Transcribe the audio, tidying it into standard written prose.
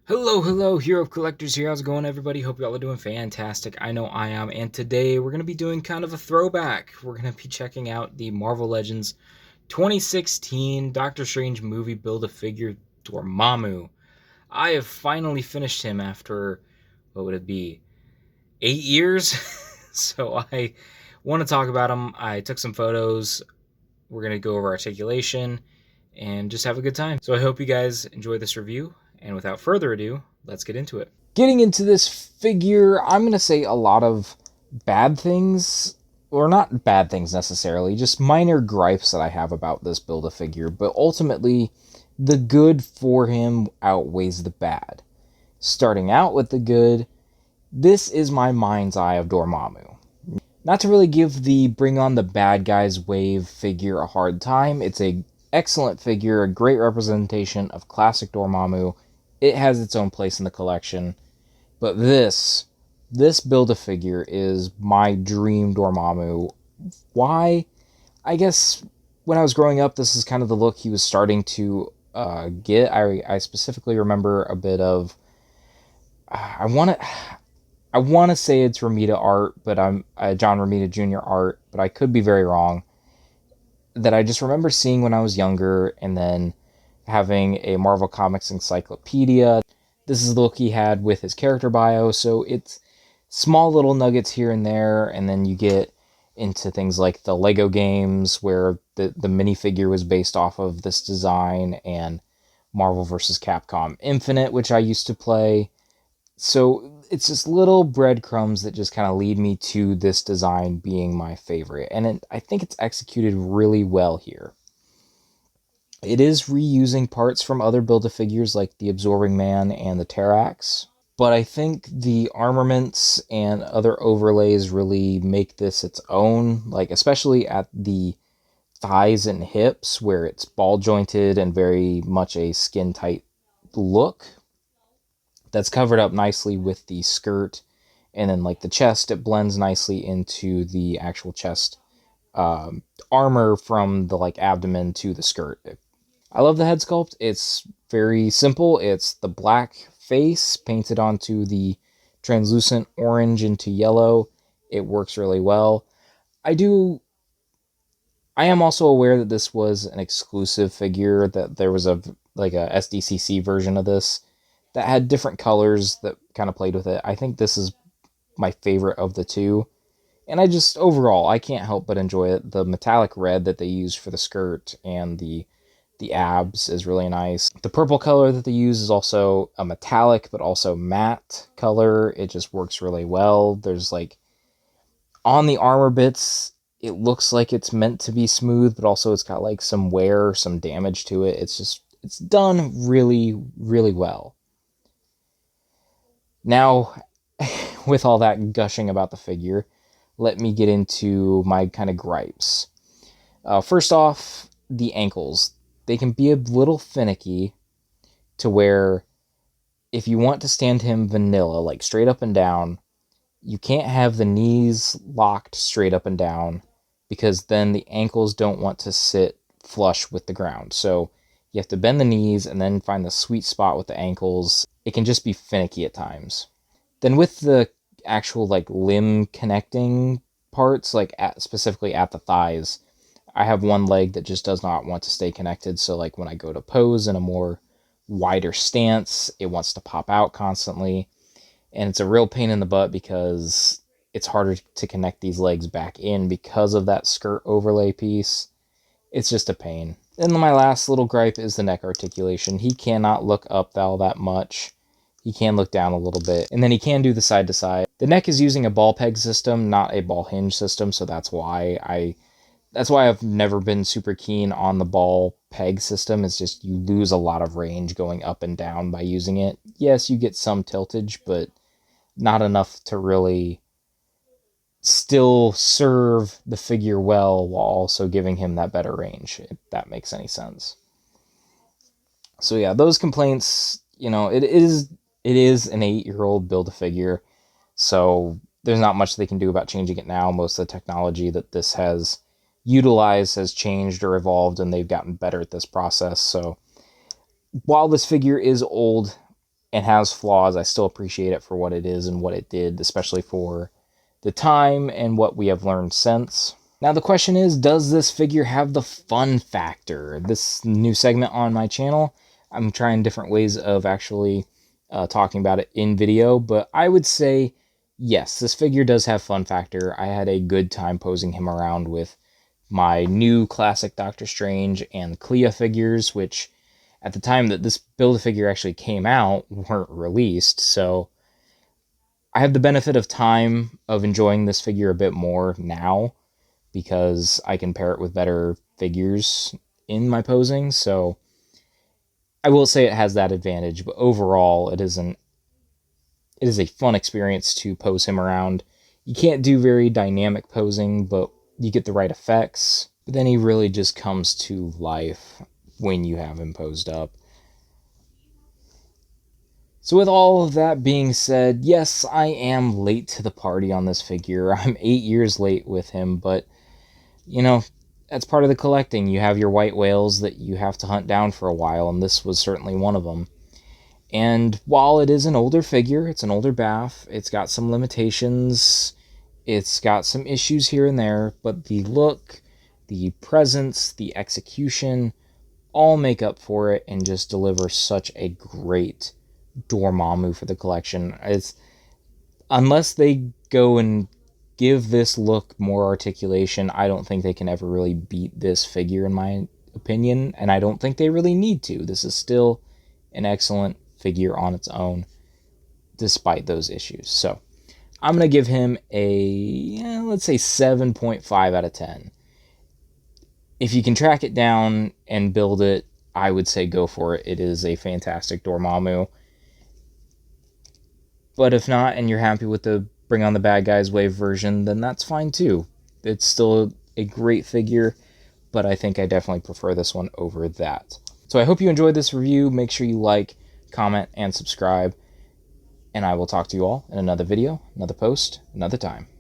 Hello, Hero of Collectors here. How's it going, everybody? Hope y'all are doing fantastic. I know I am, and today we're going to be doing kind of a throwback. We're going to be checking out the Marvel Legends 2016 Doctor Strange movie Build-A-Figure Dormammu. I have finally finished him after, what would it be, 8 years? So I want to talk about him. I took some photos. We're going to go over articulation and just have a good time. So I hope you guys enjoy this review. And without further ado, let's get into it. Getting into this figure, I'm going to say a lot of bad things, or not bad things necessarily, just minor gripes that I have about this Build-A-Figure, but ultimately, the good for him outweighs the bad. Starting out with the good, this is my mind's eye of Dormammu. Not to really give the Bring On the Bad Guys wave figure a hard time, it's a excellent figure, a great representation of classic Dormammu. It has its own place in the collection. But this Build-A-Figure is my dream Dormammu. Why? I guess when I was growing up, this is kind of the look he was starting to get. I specifically remember a bit of... I want to say it's Romita art, but I'm John Romita Jr. art, but I could be very wrong. That I just remember seeing when I was younger, and then having a Marvel Comics encyclopedia. This is the look he had with his character bio, so it's small little nuggets here and there, and then you get into things like the Lego games, where the minifigure was based off of this design, and Marvel vs. Capcom Infinite, which I used to play. So it's just little breadcrumbs that just kind of lead me to this design being my favorite, and I think it's executed really well here. It is reusing parts from other Build-A-Figures like the Absorbing Man and the Terrax, but I think the armaments and other overlays really make this its own, like especially at the thighs and hips where it's ball jointed and very much a skin tight look. That's covered up nicely with the skirt, and then like the chest, it blends nicely into the actual chest armor from the like abdomen to the skirt. I love the head sculpt. It's very simple. It's the black face painted onto the translucent orange into yellow. It works really well. I am also aware that this was an exclusive figure, that there was a SDCC version of this that had different colors that kind of played with it. I think this is my favorite of the two. And overall, I can't help but enjoy it. The metallic red that they used for the skirt and the abs is really nice. The purple color that they use is also a metallic, but also matte color. It just works really well. There's like, on the armor bits, it looks like it's meant to be smooth, but also it's got like some wear, some damage to it. It's done really, really well. Now, with all that gushing about the figure, let me get into my kind of gripes. First off, the ankles. They can be a little finicky to where if you want to stand him vanilla, like straight up and down, you can't have the knees locked straight up and down because then the ankles don't want to sit flush with the ground. So you have to bend the knees and then find the sweet spot with the ankles. It can just be finicky at times. Then with the actual like limb connecting parts, like specifically at the thighs, I have one leg that just does not want to stay connected, so like when I go to pose in a more wider stance, it wants to pop out constantly, and it's a real pain in the butt because it's harder to connect these legs back in because of that skirt overlay piece. It's just a pain. And then my last little gripe is the neck articulation. He cannot look up all that much. He can look down a little bit, and then he can do the side to side. The neck is using a ball peg system, not a ball hinge system, so that's why I've never been super keen on the ball peg system. It's just you lose a lot of range going up and down by using it. Yes, you get some tiltage, but not enough to really still serve the figure well while also giving him that better range, if that makes any sense. So yeah, those complaints, it is an 8-year-old Build-A-Figure, so there's not much they can do about changing it now. Most of the technology that this has utilized has changed or evolved, and they've gotten better at this process. So while this figure is old and has flaws, I still appreciate it for what it is and what it did, especially for the time and what we have learned since. Now the question is, does this figure have the fun factor? This new segment on my channel, I'm trying different ways of actually talking about it in video, but I would say yes, this figure does have fun factor. I had a good time posing him around with my new classic Doctor Strange and Clea figures, which at the time that this Build-A-Figure actually came out weren't released, so I have the benefit of time of enjoying this figure a bit more now because I can pair it with better figures in my posing, so I will say it has that advantage, but overall it is a fun experience to pose him around. You can't do very dynamic posing, but you get the right effects, but then he really just comes to life when you have him posed up. So with all of that being said, yes, I am late to the party on this figure. I'm 8 years late with him, but, you know, that's part of the collecting. You have your white whales that you have to hunt down for a while, and this was certainly one of them. And while it is an older figure, it's an older BAF, it's got some limitations, it's got some issues here and there, but the look, the presence, the execution, all make up for it and just deliver such a great Dormammu for the collection. Unless they go and give this look more articulation, I don't think they can ever really beat this figure in my opinion, and I don't think they really need to. This is still an excellent figure on its own, despite those issues. So I'm going to give him a, let's say 7.5 out of 10. If you can track it down and build it, I would say go for it. It is a fantastic Dormammu. But if not, and you're happy with the Bring on the Bad Guys wave version, then that's fine too. It's still a great figure, but I think I definitely prefer this one over that. So I hope you enjoyed this review. Make sure you like, comment, and subscribe. And I will talk to you all in another video, another post, another time.